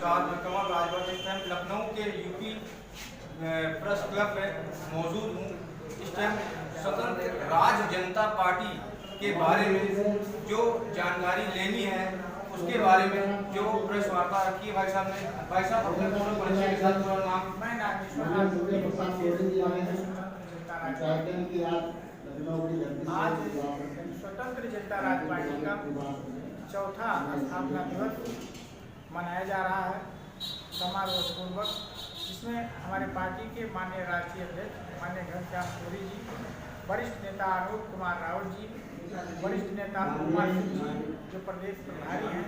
नमस्कार, मैं कमल राजभर इस टाइम लखनऊ के यूपी प्रेस क्लब में मौजूद हूँ। इस टाइम स्वतंत्र राज जनता पार्टी के बारे में जो जानकारी लेनी है उसके बारे में जो प्रेस वार्ता रखी है भाई साहब ने। भाई साहब अपने पूर्ण परिचय के साथ थोड़ा नाम। आज स्वतंत्र जनता राज पार्टी का चौथा स्थापना दिवस मनाया जा रहा है समारोह पूर्वक, जिसमें हमारे पार्टी के माननीय राष्ट्रीय अध्यक्ष माननीय घनश्याम कोरी जी, वरिष्ठ नेता अनूप कुमार रावत जी, वरिष्ठ नेता कुमार सिंह जी जो प्रदेश प्रभारी हैं,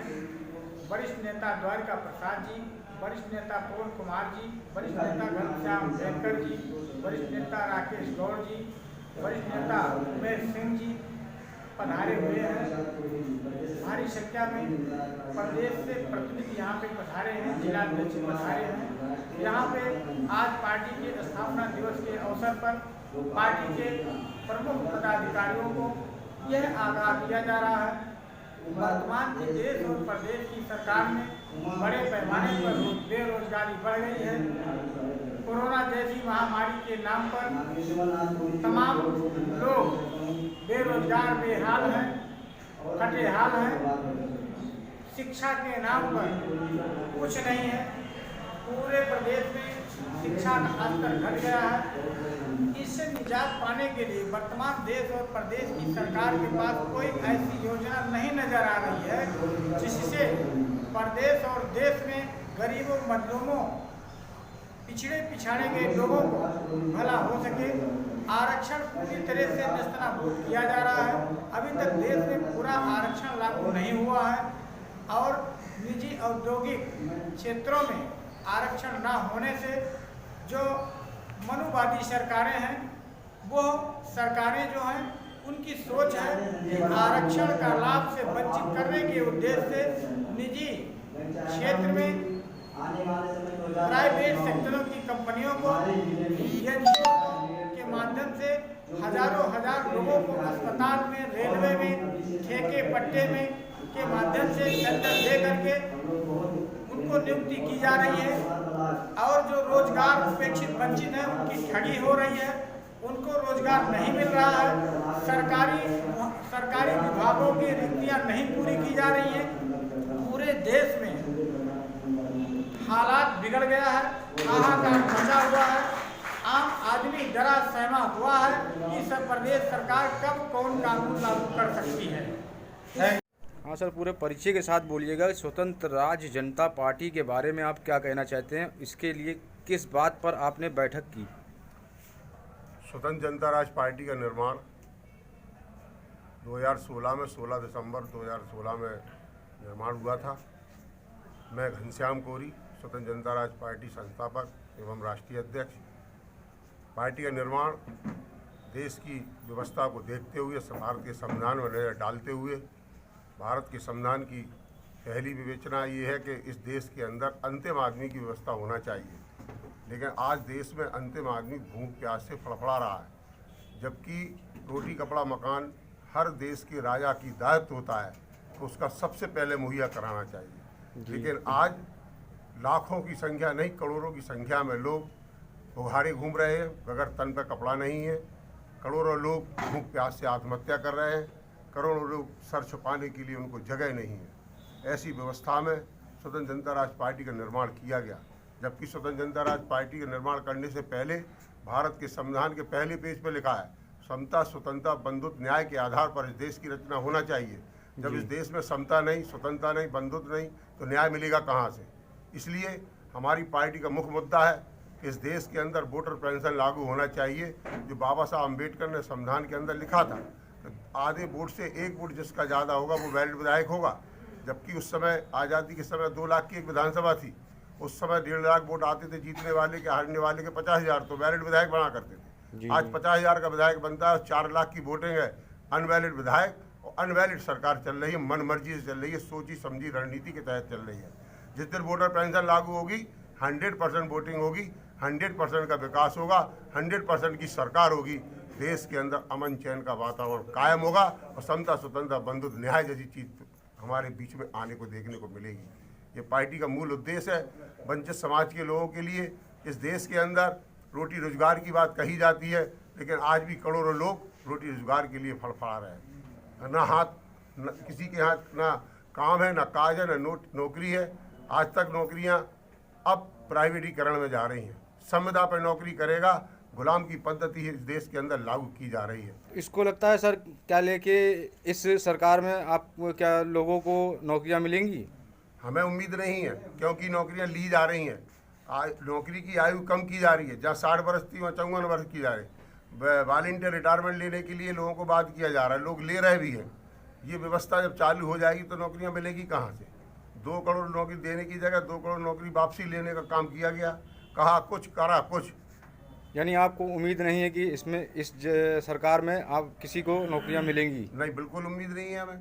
वरिष्ठ नेता द्वारका प्रसाद जी, वरिष्ठ नेता पवन कुमार जी, वरिष्ठ नेता घनश्याम बैंकर जी, वरिष्ठ नेता राकेश गौड़ जी, वरिष्ठ नेता उमेश सिंह जी पधारे हुए हैं। भारी संख्या में प्रदेश से प्रतिनिधि यहाँ पे पधारे हैं, जिलाध्यक्ष पधारे हैं। यहाँ पे आज पार्टी के स्थापना दिवस के अवसर पर पार्टी के प्रमुख पदाधिकारियों को यह आगाह किया जा रहा है वर्तमान के देश और प्रदेश की सरकार में बड़े पैमाने पर बेरोजगारी बढ़ गई है। कोरोना जैसी महामारी के नाम पर तमाम लोग बेरोजगार बेहाल हैं, कटेहाल हैं। शिक्षा के नाम पर कुछ नहीं है। पूरे प्रदेश में शिक्षा का स्तर घट गया है। इससे निजात पाने के लिए वर्तमान देश और प्रदेश की सरकार के पास कोई ऐसी योजना नहीं नजर आ रही है जिससे प्रदेश और देश में गरीबों, मजलूमों, पिछड़े पिछाड़े गए लोगों को भला हो सके। आरक्षण पूरी तरह से नेस्तनाबूद किया जा रहा है। अभी तक देश में पूरा आरक्षण लागू नहीं हुआ है और निजी औद्योगिक क्षेत्रों में आरक्षण न होने से जो मनुवादी सरकारें हैं वो सरकारें जो हैं उनकी सोच है कि आरक्षण का लाभ से वंचित करने के उद्देश्य से निजी क्षेत्र में प्राइवेट सेक्टरों की कंपनियों को एनजीओ के माध्यम से हजारों हजार लोगों को अस्पताल में, रेलवे में, ठेके पट्टे में के माध्यम से टेंडर दे करके उनको नियुक्ति की जा रही है और जो रोजगार उपेक्षित वंचित है उनकी ठगी हो रही है, उनको रोजगार नहीं मिल रहा है। सरकारी विभागों की रिक्तियां नहीं पूरी की जा रही है। पूरे देश में हालात बिगड़ गया है, हाहाकार मचा हुआ है। आम आदमी डरा सहमा हुआ है कि सब प्रदेश सरकार कब कौन कानून लागू कर सकती है। हाँ सर, पूरे परिचय के साथ बोलिएगा। स्वतंत्र राज जनता पार्टी के बारे में आप क्या कहना चाहते हैं, इसके लिए किस बात पर आपने बैठक की? स्वतंत्र जनता राज पार्टी का निर्माण 2016 में 16 दिसंबर 2016 में निर्माण हुआ था। मैं घनश्याम कोरी, स्वतंत्र जनता राज पार्टी संस्थापक एवं राष्ट्रीय अध्यक्ष। पार्टी का निर्माण देश की व्यवस्था को देखते हुए, भारत के संविधान में नजर डालते हुए, भारत के संविधान की पहली विवेचना ये है कि इस देश के अंदर अंतिम आदमी की व्यवस्था होना चाहिए। लेकिन आज देश में अंतिम आदमी भूख प्यास से फड़फड़ा रहा है, जबकि रोटी कपड़ा मकान हर देश के राजा की दायित्व होता है तो उसका सबसे पहले मुहैया कराना चाहिए। लेकिन आज लाखों की संख्या नहीं, करोड़ों की संख्या में लोग बुघारे घूम रहे हैं, बगैर तन पर कपड़ा नहीं है। करोड़ों लोग भूख प्यास से आत्महत्या कर रहे हैं, करोड़ों लोग सर छुपाने के लिए उनको जगह नहीं है। ऐसी व्यवस्था में स्वतंत्र जनता राज पार्टी का निर्माण किया गया, जबकि स्वतंत्र जनता राज पार्टी का निर्माण करने से पहले भारत के संविधान के पहले पेज पर लिखा है, समता, स्वतंत्रता, बंधुत्व, न्याय के आधार पर इस देश की रचना होना चाहिए। जब इस देश में समता नहीं, स्वतंत्रता नहीं, बंधुत्व नहीं तो न्याय मिलेगा कहाँ से? इसलिए हमारी पार्टी का मुख्य मुद्दा है कि इस देश के अंदर वोटर पेंशन लागू होना चाहिए, जो बाबा साहब अम्बेडकर ने संविधान के अंदर लिखा था। आधे वोट से एक वोट जिसका ज़्यादा होगा वो वैलिड विधायक होगा। जबकि उस समय आज़ादी के समय 2 लाख की एक विधानसभा थी, उस समय 1.5 लाख वोट आते थे जीतने वाले के, हारने वाले के 50,000 तो वैलिड विधायक बना करते थे। आज 50,000 का विधायक बनता है, 4 लाख की वोटिंग है, अनवैलिड विधायक और अनवैलिड सरकार चल रही है, मन मर्जी से चल रही है, सोची समझी रणनीति के तहत चल रही है। जिस दिन वोटर पेंशन लागू होगी 100% वोटिंग होगी, 100% का विकास होगा, 100% की सरकार होगी, देश के अंदर अमन चैन का वातावरण कायम होगा और समता, स्वतंत्रता, बंधुत्व, न्याय जैसी चीज हमारे बीच में आने को देखने को मिलेगी। ये पार्टी का मूल उद्देश्य है। वंचित समाज के लोगों के लिए इस देश के अंदर रोटी रोजगार की बात कही जाती है, लेकिन आज भी करोड़ों लोग रोटी रोजगार के लिए फड़फड़ा रहे हैं। न किसी के हाथ ना काम है, ना काज है, ना नौकरी है। आज तक नौकरियां अब प्राइवेटीकरण में जा रही हैं। संविदा पर नौकरी करेगा, गुलाम की पद्धति इस देश के अंदर लागू की जा रही है। इसको लगता है सर क्या लेके इस सरकार में आप क्या लोगों को नौकरियां मिलेंगी? हमें उम्मीद नहीं है, क्योंकि नौकरियां ली जा रही हैं। नौकरी की आयु कम की जा रही है। जहाँ 60 वर्ष थी वहाँ 54 वर्ष की जा रही है। वॉलंटियर रिटायरमेंट लेने के लिए लोगों को बात किया जा रहा है, लोग ले रहे भी हैं। ये व्यवस्था जब चालू हो जाएगी तो नौकरियां मिलेगी कहाँ से? 2 करोड़ नौकरी देने की जगह 2 करोड़ नौकरी वापसी लेने का काम किया गया। कहा कुछ, करा कुछ। यानी आपको उम्मीद नहीं है कि इसमें सरकार में आप किसी को नौकरियां मिलेंगी? नहीं, बिल्कुल उम्मीद नहीं है हमें।